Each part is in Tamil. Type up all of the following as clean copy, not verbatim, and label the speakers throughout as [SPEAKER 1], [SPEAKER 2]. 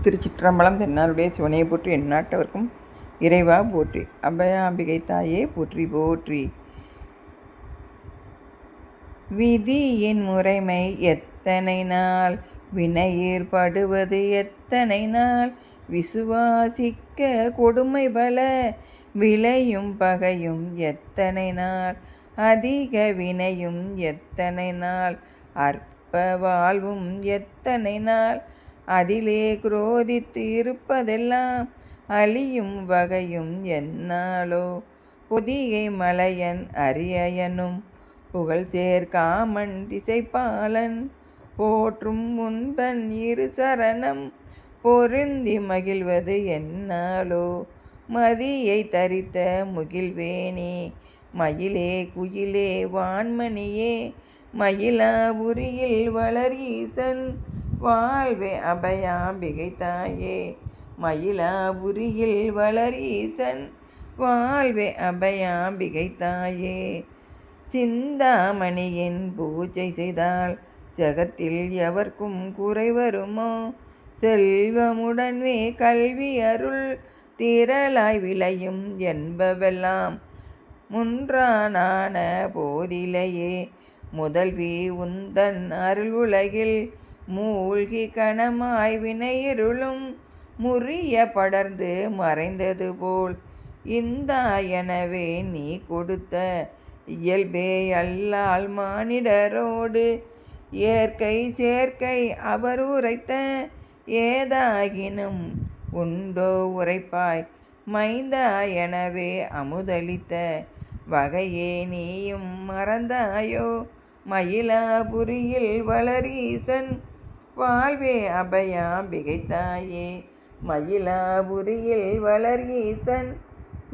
[SPEAKER 1] திருச்சிற்றம்பலம். தென்னாருடைய சிவனையை போற்றி, எந்நாட்டவர்க்கும் இறைவா போற்றி. அபயாம்பிகை தாயே போற்றி போற்றி. விதியின் முறைமை எத்தனை நாள், வினையேற்படுவது எத்தனை நாள், விசுவாசிக்க கொடுமை பல, விளையும் பகையும் எத்தனை நாள், அதிக வினையும் எத்தனை நாள், அற்ப வாழ்வும் எத்தனை நாள், அதிலே குரோதித்து இருப்பதெல்லாம் அழியும் வகையும் என்னாலோ, பொதிகை மலையன் அரியனும் புகழ் சேர்க்காமன் திசைப்பாலன் போற்றும் முந்தன் இரு சரணம் பொருந்தி மகிழ்வது என்னாலோ, மதியை தரித்த முகில்வேணி மயிலே குயிலே வான்மணியே, மயிலாபுரியில் வளர் ஈசன் வாழ்வே அபயாம்பிகை தாயே, மயிலாபுரியில் வளர் ஈசன் வாழ்வே அபயாம்பிகை தாயே. சிந்தாமணியின் பூஜை செய்தால் ஜகத்தில் எவர்க்கும் குறை வருமோ, செல்வமுடன்வே கல்வி அருள் திரளாய் விளையும் என்பவெல்லாம் முன்றானான போதிலையே, முதல்வி உந்தன் அருள் உலகில் மூழ்கி கணமாய் வினையிருளும் முறிய படர்ந்து மறைந்தது போல், இந்தா எனவே நீ கொடுத்த இயல்பே அல்லால் மானிடரோடு இயற்கை சேர்க்கை அவர் உரைத்த ஏதாகினும் உண்டோ உரைப்பாய், மைந்தா எனவே அமுதளித்த வகையே நீயும் மறந்தாயோ, மயிலாபுரியில் வளர் ஈசன் வாழ்வே அபயாம்பிகை தாயே, மயிலாபுரியில் வளர் ஈசன்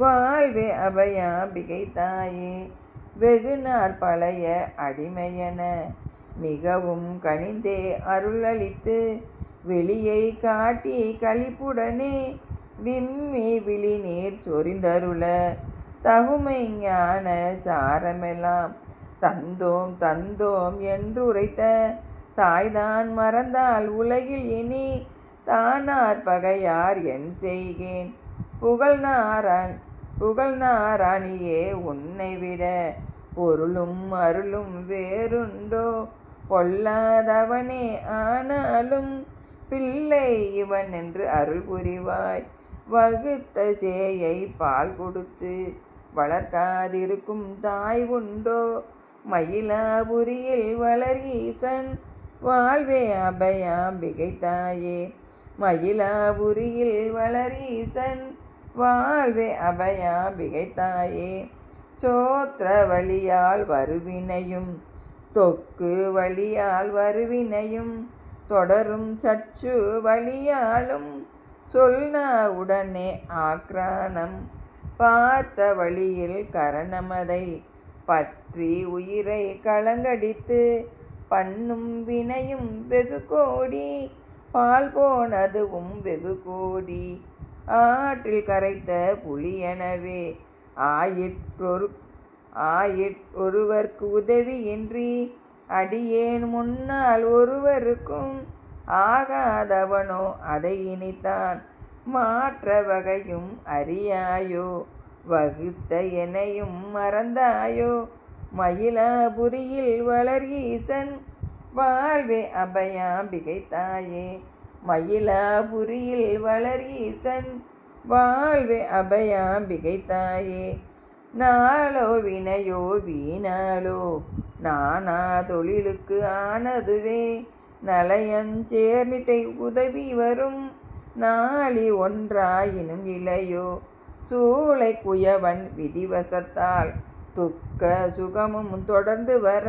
[SPEAKER 1] வாழ்வே அபயாம்பிகை தாயே. வெகுநாள் பழைய அடிமையென மிகவும் கனிந்தே அருளளித்து, வெளியை காட்டி களிப்புடனே விம்மி விழிநீர் சொரிந்தருள, தகுமை ஞான சாரமெல்லாம் தந்தோம் தந்தோம் என்றுரைத்த தாய்தான் மறந்தால் உலகில் இனி தானார் பகையார் என் செய்கேன், புகழ்நாராணியே உன்னை விட பொருளும் அருளும் வேறுண்டோ, பொல்லாதவனே ஆனாலும் பிள்ளை இவன் என்று அருள் புரிவாய், வகுத்த சேயை பால் கொடுத்து வளர்க்காதிருக்கும் தாய் உண்டோ, மயிலாபுரியில் வளர் ஈசன் வாழ்வே அபயாம்பிகை தாயே, மயிலாபுரியில் வளர் ஈசன் வாழ்வே அபயாம்பிகை தாயே. சோத்திர வழியால் வருவினையும் தொக்கு வழியால் வருவினையும் தொடரும் சச்சு வழியாலும் சொல்னா உடனே ஆக்ரானம், பார்த்த வழியில் கரணமதை பற்றி உயிரை களங்கடித்து பண்ணும் வினையும் வெகு கோடி, பால் போனதுவும் வெகு கோடி, ஆற்றில் கரைத்த புலியெனவே ஆயிற்றொருவர்க்கு உதவியின்றி அடியேன் முன்னால் ஒருவருக்கும் ஆகாதவனோ, அதை இனித்தான் மாற்ற வகையும் அறியாயோ, வகுத்த எனையும் மறந்தாயோ, மயிலாபுரியில் வளர் ஈசன் வாழ்வே அபயாம்பிகை தாயே, மயிலாபுரியில் வளர் ஈசன் வாழ்வே அபயாம்பிகை தாயே. நாளோ வினையோ வீணாலோ நானா தொழிலுக்கு ஆனதுவே, நலையஞ்சேர்நிட்டை உதவி வரும் நாளி ஒன்றாயினும் இலையோ, சூளை குயவன் விதிவசத்தால் துக்க சுகமும் தொடர்ந்து வர,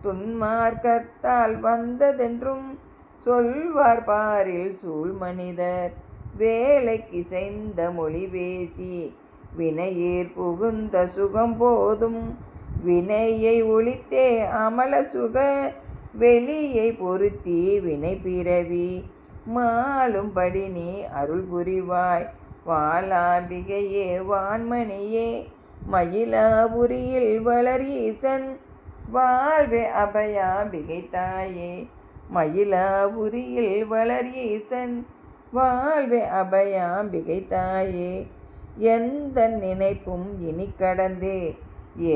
[SPEAKER 1] துன்மார்க்கத்தால் வந்ததென்றும் சொல்வார் பாரில் சூழ்மனிதர், வேலைக்கிசைந்த மொழி பேசி வினையேர் புகுந்த சுகம் போதும், வினையை ஒழித்தே அமல சுக வெளியை பொருத்தி வினை பிறவி மாளும்படி நீ அருள் புரிவாய், வாளாம்பிகையே வான்மணியே, மயிலாபுரியில் வளர் ஈசன் வாழ்வே அபயாம்பிகை தாயே, மயிலாபுரியில் வளர் ஈசன் வாழ்வே அபயாம்பிகை தாயே. எந்த நினைப்பும் இனி கடந்தே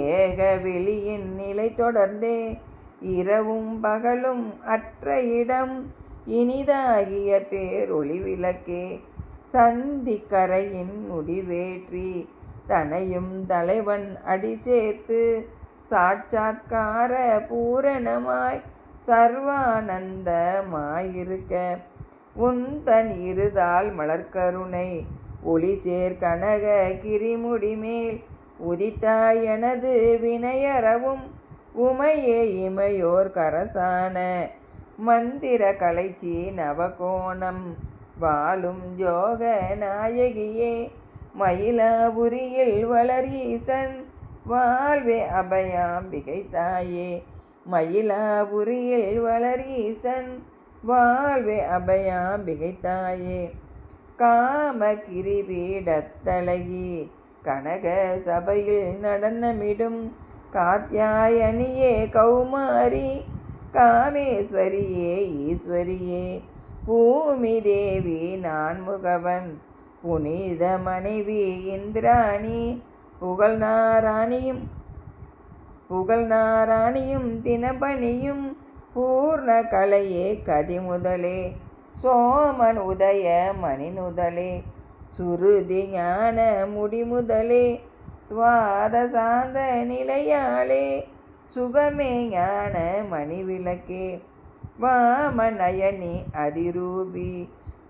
[SPEAKER 1] ஏக வெளியின் நிலை தொடர்ந்தே இரவும் பகலும் அற்ற இடம் இனிதாகிய பேரொளி விளக்கே. சந்திக்கரையின் முடிவேற்றி தனையும் தலைவன் அடி சேர்த்து சாட்சாத்கார பூரணமாய் சர்வானந்தமாயிருக்க உந்தன் இருதால் மலர்கருணை ஒளி சேர் கனக கிரிமுடிமேல் உதித்தாய் எனது வினையறவும் உமையே இமையோர் கரசான மந்திர கலைச்சி நவகோணம் வாழும் யோக நாயகியே. மயிலாபுரியில் வளர் ஈசன் வாழ்வே அபயாம்பிகை தாயே. மயிலாபுரியில் வளர் ஈசன் வாழ்வே அபயாம்பிகை தாயே. காம கிரிபீடத்தழகி கனக சபையில் நடனமிடும் காத்யாயனியே கௌமாரி காமேஸ்வரியே ஈஸ்வரியே. பூமி தேவி நான்முகவன் புனித மனைவி இந்திராணி புகழ்நாராணியும் தினபணியும் பூர்ண கலையே கதிமுதலே சோமன் உதய மணிநுதலே சுருதி ஞான முடிமுதலே துவாத சாந்த நிலையாளே சுகமே ஞான மணிவிளக்கே. வாமநயனி அதிரூபி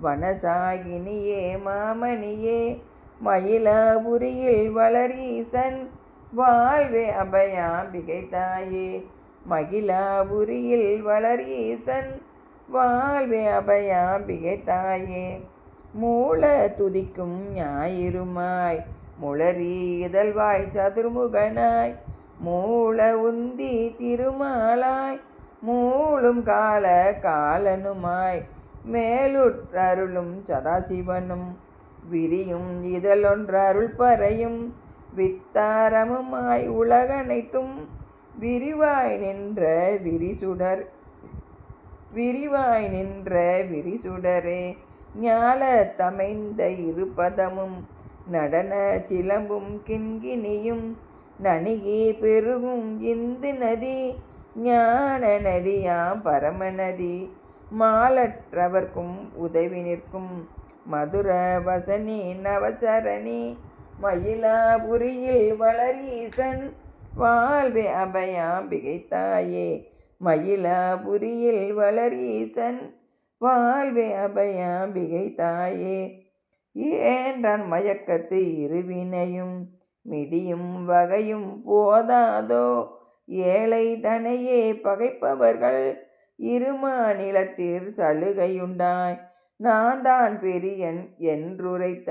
[SPEAKER 1] வனசாகினியே மாமணியே. மயிலாபுரியில் வளர் ஈசன் வாழ்வே அபயாம்பிகை தாயே. மயிலாபுரியில் வளர் ஈசன் வாழ்வே அபயாம்பிகை தாயே. மூல துதிக்கும் ஞாயிறுமாய் முளரி இதழ்வாய் சதுர்முகனாய் மூல உந்தி திருமாலாய் மூளும் கால காலனுமாய் மேலுற்றருளும் சதாசிவனும் விரியும் இதழொன்றருள் பறையும் வித்தாரமுமாய் உலகனைத்தும் விரிவாய் நின்ற விரிசுடரே. ஞாலத்தமைந்த இருபதமும் நடன சிலம்பும் கிண்கிணியும் நனிகி பெருகும் இந்து நதி ஞான நதியாம் பரமநதி மாலற்றவர்க்கும் உதவி நிற்கும் மதுர வசனி நவசரணி. மயிலாபுரியில் வளர் ஈசன் வாழ்வே அபயாம்பிகை தாயே. மயிலாபுரியில் வளர் ஈசன் வாழ்வே அபயாம்பிகை தாயே. ஏன்றான் மயக்கத்து இருவினையும் மிடியும் வகையும் போதாதோ ஏழை தனையே பகைப்பவர்கள் இருமாநிலத்தில் சலுகையுண்டாய் நான் தான் பெரியன் என்றுரைத்த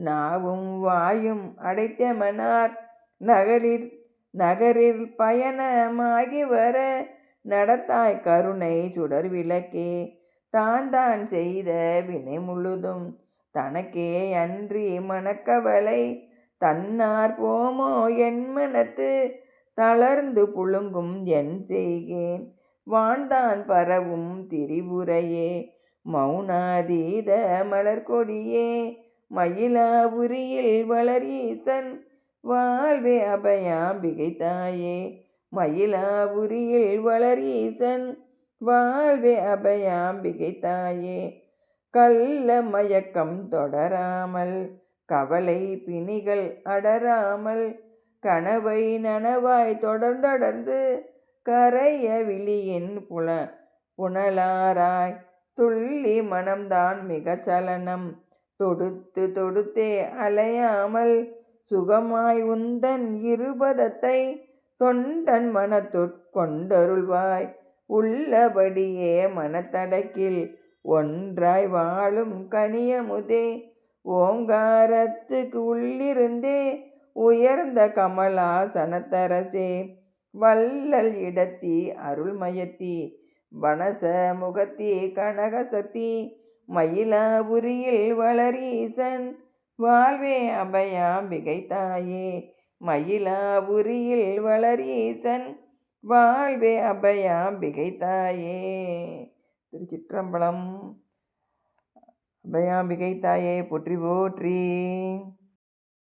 [SPEAKER 1] நாவும் வாயும் அடைத்தமனார் நகரில் பயணமாகி வர நடத்தாய் கருணை சுடர் விளக்கே. தான் செய்த வினை முழுதும் தனக்கே அன்றி மனக்கவலை தன்னார் போமோ என் மனத்து தளர்ந்து புழுங்கும் என் செய்கேன் வான்தான் பரவும் திரிபுரையே மௌனாதீத மலர்கொடியே. மயிலாபுரியில் வளர் ஈசன் வாழ்வே அபயாம்பிகை தாயே. மயிலாபுரியில் வளர் ஈசன் வாழ்வே அபயாம்பிகை தாயே. கள்ள மயக்கம் தொடராமல் கவலை பிணிகள் அடராமல் கனவை நனவாய் தொடர்ந்து கரைய விழியின் புனலாராய் துள்ளி மனம்தான் மிக சலனம் தொடுத்தே அலையாமல் சுகமாய் உந்தன் இருபதத்தை தொண்டன் மனத்துட்கொண்டருள்வாய் உள்ளபடியே மனத்தடக்கில் ஒன்றாய் வாழும் கனியமுதே. ஓங்காரத்துக்கு உள்ளிருந்தே உயர்ந்த கமலாசனத்தரசே வள்ளல் இடத்தி அருள்மயத்தி வனச முகத்தி கனகசக்தி. மயிலாபுரியில் வளர் ஈசன் வாழ்வே அபயாம்பிகை தாயே. மயிலாபுரியில் வளர் ஈசன் வாழ்வே அபயாம்பிகை தாயே. திருச்சிற்றம்பலம். அபயாம்பிகை தாயே போற்றி போற்றி.